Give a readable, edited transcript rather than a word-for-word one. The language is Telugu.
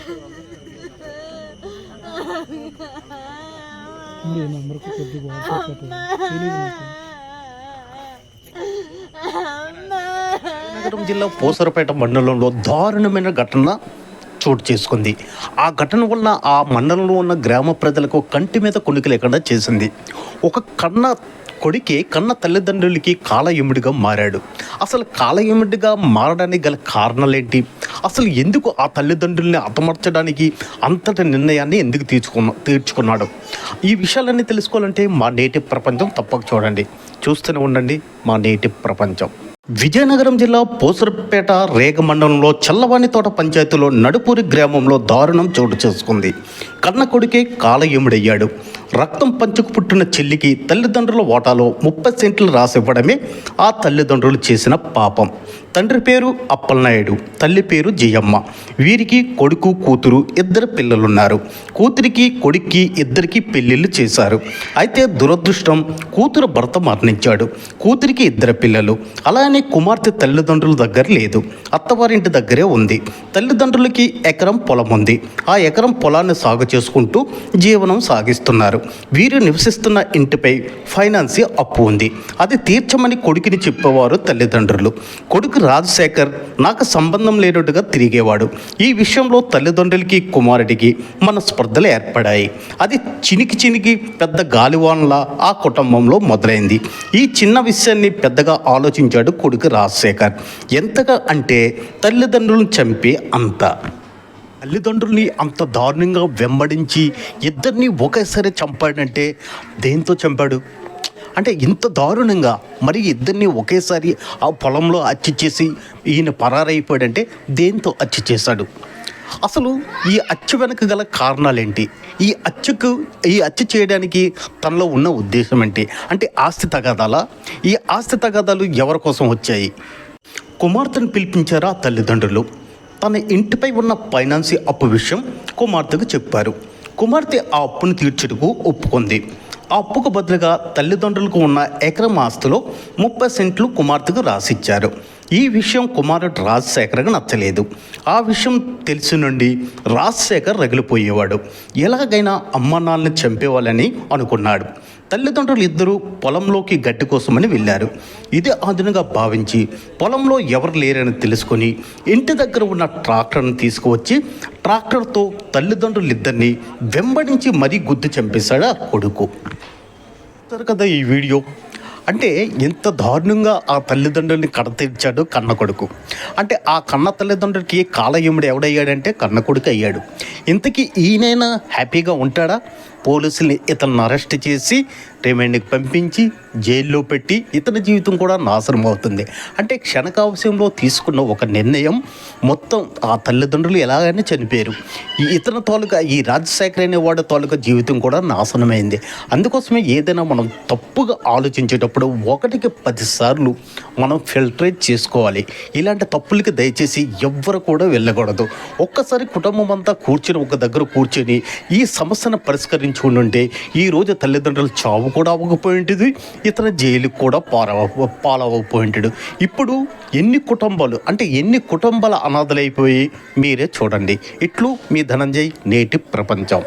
నగరం జిల్లా పూసరపేట మండలంలో దారుణమైన ఘటన చోటు చేసుకుంది. ఆ ఘటన వలన ఆ మండలంలో ఉన్న గ్రామ ప్రజలకు కంటి మీద కొనుక్కు లేకుండా చేసింది. ఒక కన్న తల్లిదండ్రులకి కాలయముడిగా మారాడు. అసలు కాలయముడిగా మారడానికి గల కారణాలేంటి? అసలు ఎందుకు ఆ తల్లిదండ్రుల్ని హతమార్చడానికి అంతటి నిర్ణయాన్ని ఎందుకు తీర్చుకున్నాడు? ఈ విషయాలన్నీ తెలుసుకోవాలంటే మా నేటి ప్రపంచం తప్పక చూడండి. చూస్తూనే ఉండండి మా నేటి ప్రపంచం. విజయనగరం జిల్లా పూసరపేట రేగ మండలంలో చల్లవాణితోట పంచాయతీలో నడుపూరి గ్రామంలో దారుణం చోటు చేసుకుంది. కన్న కొడుకే కాలయముడయ్యాడు. రక్తం పంచుకు పుట్టిన చెల్లికి తల్లిదండ్రుల వాటాలో 30 సెంట్లు రాసివ్వడమే ఆ తల్లిదండ్రులు చేసిన పాపం. తండ్రి పేరు అప్పలనాయుడు, తల్లి పేరు జయమ్మ. వీరికి కొడుకు కూతురు 2 పిల్లలున్నారు. కూతురికి కొడుక్కి 2 పెళ్ళిళ్ళు చేశారు. అయితే దురదృష్టం, కూతురు భర్త మరణించాడు. కూతురికి 2 పిల్లలు. అలానే కుమార్తె తల్లిదండ్రుల దగ్గర లేదు, అత్తవారింటి దగ్గరే ఉంది. తల్లిదండ్రులకి ఎకరం పొలం ఉంది. ఆ ఎకరం పొలాన్ని సాగు చేసుకుంటూ జీవనం సాగిస్తున్నారు. వీరు నివసిస్తున్న ఇంటిపై ఫైనాన్సి అప్పు ఉంది. అది తీర్చమని కొడుకుని చెప్పేవారు తల్లిదండ్రులు. కొడుకు రాజశేఖర్ నాకు సంబంధం లేనట్టుగా తిరిగేవాడు. ఈ విషయంలో తల్లిదండ్రులకి కుమారుడికి మనస్పర్ధలు ఏర్పడాయి. అది చినికి పెద్ద గాలివానలా ఆ కుటుంబంలో మొదలైంది. ఈ చిన్న విషయాన్ని పెద్దగా ఆలోచించాడు కొడుకు రాజశేఖర్. ఎంతగా అంటే తల్లిదండ్రులను చంపి తల్లిదండ్రుల్ని అంత దారుణంగా వెంబడించి 2 ఒకేసారి చంపాడంటే దేంతో చంపాడు? అంటే ఇంత దారుణంగా మరి 2 ఒకేసారి ఆ పొలంలో హత్య చేసి ఈయన పరారైపోయాడంటే దేంతో హత్య చేశాడు? అసలు ఈ హత్య వెనక గల కారణాలేంటి? ఈ హత్య చేయడానికి తనలో ఉన్న ఉద్దేశం ఏంటి? అంటే ఆస్తి తగాదాలా? ఈ ఆస్తి తగాదాలు ఎవరి కోసం వచ్చాయి? కుమార్తెను పిలిపించారా తల్లిదండ్రులు. తన ఇంటిపై ఉన్న ఫైనాన్సి అప్పు విషయం కుమార్తెకు చెప్పారు. కుమార్తె ఆ అప్పును తీర్చుటకు ఒప్పుకుంది. ఆ అప్పుకు బదులుగా తల్లిదండ్రులకు ఉన్న ఎకరం ఆస్తిలో 30 సెంట్లు కుమార్తెకు రాసిచ్చారు. ఈ విషయం కుమారుడు రాజశేఖర్కి నచ్చలేదు. ఆ విషయం తెలిసి నుండి రాజశేఖర్ రగిలిపోయేవాడు. ఎలాగైనా అమ్మ నాన్నని చంపేవాళ్ళని అనుకున్నాడు. తల్లిదండ్రులు 2 పొలంలోకి గడ్డి కోసమని వెళ్ళారు. ఇదే అదునుగా భావించి పొలంలో ఎవరు లేరని తెలుసుకొని ఇంటి దగ్గర ఉన్న ట్రాక్టర్ని తీసుకువచ్చి ట్రాక్టర్తో తల్లిదండ్రులు 2 వెంబడించి మరీ గుద్ది చంపేశాడు ఆ కొడుకు. కదా ఈ వీడియో అంటే ఎంత దారుణంగా ఆ తల్లిదండ్రుల్ని కడతీర్చాడు కన్న కొడుకు. అంటే ఆ కన్న తల్లిదండ్రులకి కాలయముడు ఎవడయ్యాడంటే కన్న కొడుకు అయ్యాడు. ఇంతకీ ఈయనైనా హ్యాపీగా ఉంటాడా? పోలీసుల్ని ఇతన్ని అరెస్ట్ చేసి రిమాండ్కి పంపించి జైల్లో పెట్టి ఇతని జీవితం కూడా నాశనం అవుతుంది. అంటే క్షణకావశ్యంలో తీసుకున్న ఒక నిర్ణయం మొత్తం ఆ తల్లిదండ్రులు ఎలాగైనా చనిపోయారు. ఇతని తాలూకా ఈ రాజశేఖర్ అనేవాడు తాలూకా జీవితం కూడా నాశనమైంది. అందుకోసమే ఏదైనా మనం తప్పుగా ఆలోచించేటప్పుడు 1కి 10 సార్లు మనం ఫిల్టరేట్ చేసుకోవాలి. ఇలాంటి తప్పులకి దయచేసి ఎవ్వరు కూడా వెళ్ళకూడదు. ఒక్కసారి కుటుంబం అంతా కూర్చొని ఒక దగ్గర కూర్చొని ఈ సమస్యను పరిష్కరించుకుంటుంటే ఈరోజు తల్లిదండ్రులు చావు కూడా అవ్వకపోయింటిది, ఇతర జైలుకి కూడా పాలవ్వకపోయింటాడు. ఇప్పుడు ఎన్ని కుటుంబాల అనాథలైపోయి మీరే చూడండి. ఇట్లు మీ ధనంజయ్, నేటి ప్రపంచం.